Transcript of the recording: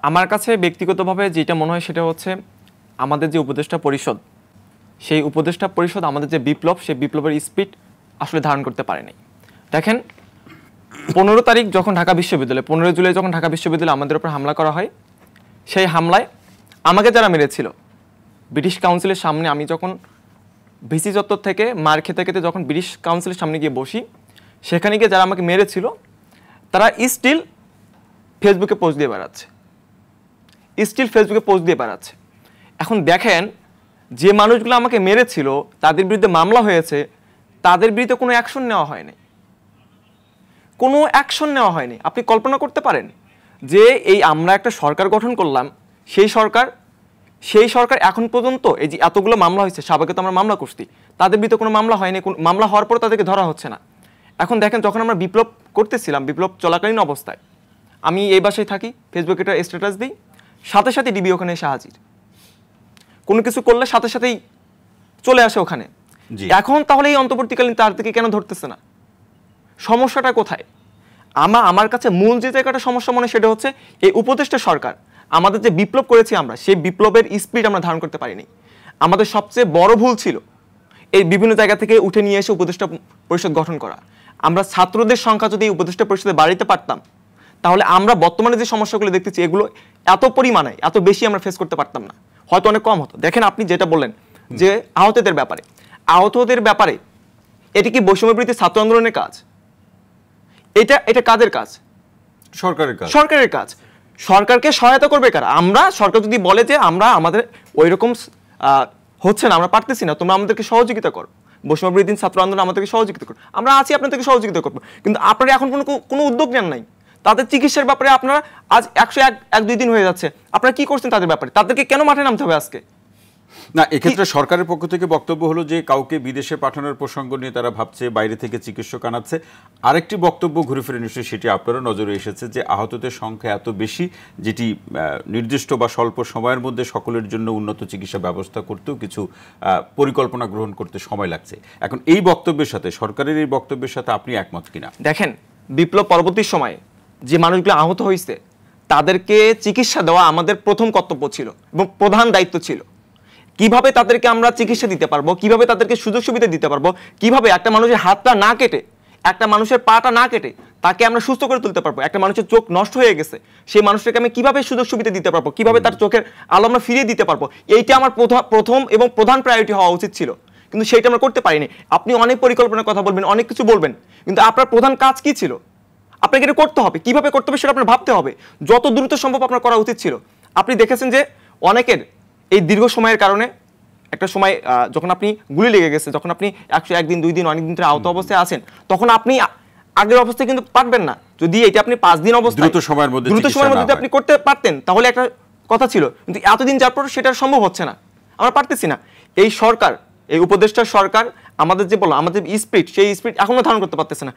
আমার কাছে ব্যক্তিগতভাবে যেটা মনে হয় সেটা হচ্ছে আমাদের যে উপদেষ্টা পরিষদ, সেই উপদেষ্টা পরিষদ আমাদের যে বিপ্লব, সেই বিপ্লবের স্পিড আসলে ধারণ করতে পারেনি। দেখেন 15 তারিখ যখন ঢাকা বিশ্ববিদ্যালয়ে 15 জুলাই যখন ঢাকা বিশ্ববিদ্যালয়ে আমাদের উপর হামলা করা হয়, সেই হামলায় আমাকে যারা মেরেছিল ব্রিটিশ কাউন্সিলের সামনে, আমি যখন ভিসি চত্বর থেকে মার খেতে খেতে যখন ব্রিটিশ কাউন্সিলের সামনে গিয়ে বসি, সেখানে গিয়ে যারা আমাকে মেরেছিল তারা স্টিল ফেসবুকে পোস্ট দিয়ে বেড়াচ্ছে। এখন দেখেন, যে মানুষগুলো আমাকে মেরেছিল তাদের বিরুদ্ধে মামলা হয়েছে, তাদের বিরুদ্ধে কোনো অ্যাকশন নেওয়া হয়নি। আপনি কল্পনা করতে পারেন যে এই আমরা একটা সরকার গঠন করলাম, সেই সরকার এখন পর্যন্ত এই যে এতগুলো মামলা হয়েছে, সাবেকে তো আমরা মামলা করছি, তাদের বিরুদ্ধে কোনো মামলা হয়নি, মামলা হওয়ার পর তাদেরকে ধরা হচ্ছে না। এখন দেখেন, যখন আমরা বিপ্লব করতেছিলাম, বিপ্লব চলাকালীন অবস্থায় আমি এই বাসায় থাকি, ফেসবুকে একটা স্ট্যাটাস দিই, সাথে সাথে ডিবি ওখানে এসে হাজির, কোনো কিছু করলে সাথে সাথেই চলে আসে ওখানে। এখন তাহলে এই অন্তর্বর্তীকালীন তার থেকে কেন ধরতেছে না? সমস্যাটা কোথায়? আমার কাছে মূল যে জায়গাটা সমস্যা মনে, সেটা হচ্ছে এই উপদেষ্টা সরকার, আমাদের যে বিপ্লব করেছি আমরা, সেই বিপ্লবের স্পিড আমরা ধারণ করতে পারিনি। আমাদের সবচেয়ে বড় ভুল ছিল এই বিভিন্ন জায়গা থেকে উঠে নিয়ে এসে উপদেষ্টা পরিষদ গঠন করা। আমরা ছাত্রদের সংখ্যা যদি উপদেষ্টা পরিষদে বাড়িতে পারতাম, তাহলে আমরা বর্তমানে যে সমস্যাগুলো দেখতেছি, এগুলো এত পরিমাণে এত বেশি আমরা ফেস করতে পারতাম না, হয়তো অনেক কম হতো। দেখেন, আপনি যেটা বললেন যে আহতদের ব্যাপারে এটি কি বৈষম্যবিরোধী ছাত্র আন্দোলনের কাজ? এটা কাদের কাজ? সরকারের কাজ। সরকারকে সহায়তা করবে কারা? আমরা। সরকার যদি বলে যে আমরা আমাদের ওই রকম হচ্ছে না, আমরা পারতেছি না, তোমরা আমাদেরকে সহযোগিতা করো, বৈষম্যবিরোধী ছাত্র আন্দোলন আমাদেরকে সহযোগিতা করো, আমরা আছি, আপনাদেরকে সহযোগিতা করবো। কিন্তু আপনারা এখন কোনো উদ্যোগ নেন নাই। তাদের চিকিৎসার ব্যাপারে আপনারা আজ 101-2 দিন হয়ে যাচ্ছে, আপনারা কি করছেন তাদের ব্যাপারে? তাদেরকে কেন মাঠে নামতে হবে আজকে? না, এক্ষেত্রে সরকারের পক্ষ থেকে বক্তব্য হলো যে কাউকে বিদেশে পাঠানোর প্রসঙ্গ নিয়ে তারা ভাবছে, বাইরে থেকে চিকিৎসক আনাচ্ছে। আরেকটি বক্তব্য ঘুরে ফিরে নিশ্চয়ই সেটি আপনারও নজরে এসেছে যে আহতদের সংখ্যা এত বেশি, যেটি নির্দিষ্ট বা স্বল্প সময়ের মধ্যে সকলের জন্য উন্নত চিকিৎসা ব্যবস্থা করতেও কিছু পরিকল্পনা গ্রহণ করতে সময় লাগছে। এখন এই বক্তব্যের সাথে, সরকারের এই বক্তব্যের সাথে আপনি একমত কিনা? দেখেন, বিপ্লব পরবর্তী সময়ে যে মানুষগুলো আহত হয়েছে তাদেরকে চিকিৎসা দেওয়া আমাদের প্রথম কর্তব্য ছিল এবং প্রধান দায়িত্ব ছিল। কিভাবে তাদেরকে আমরা চিকিৎসা দিতে পারবো, কিভাবে তাদেরকে সুযোগ সুবিধা দিতে পারবো, কিভাবে একটা মানুষের হাতটা না কেটে, একটা মানুষের পাটা না কেটে তাকে আমরা সুস্থ করে তুলতে পারবো। একটা মানুষের চোখ নষ্ট হয়ে গেছে, সেই মানুষটাকে আমি কিভাবে সুযোগ সুবিধা দিতে পারবো, কিভাবে তার চোখের আলো আমরা ফিরিয়ে দিতে পারবো, এইটা আমার প্রথম এবং প্রধান প্রায়োরিটি হওয়া উচিত ছিল। কিন্তু সেটা আমরা করতে পারিনি। আপনি অনেক পরিকল্পনার কথা বলবেন, অনেক কিছু বলবেন, কিন্তু আপনার প্রধান কাজ কি ছিল? আপনাকে এটা করতে হবে, কিভাবে করতে হবে সেটা আপনার ভাবতে হবে। যত দ্রুত সম্ভব আপনার করা উচিত ছিল। আপনি দেখেছেন যে অনেকের এই দীর্ঘ সময়ের কারণে একটা সময় যখন আপনি গুলি লেগে গেছে, যখন আপনি 101 দিন 2 দিন অনেক দিন ধরে আহত অবস্থায় আছেন, তখন আপনি আগের অবস্থায় কিন্তু পারবেন না। যদি এটা আপনি 5 দিন অবস্থায় দ্রুত সময়ের মধ্যে আপনি করতে পারতেন, তাহলে একটা কথা ছিল। কিন্তু এতদিন যার পর সেটা সম্ভব হচ্ছে না, আমরা পারতেছি না। এই সরকার, এই উপদেষ্টার সরকার আমাদের যে বলো, আমাদের স্পিড, সেই স্পিড এখনো ধারণ করতে পারতেছে না।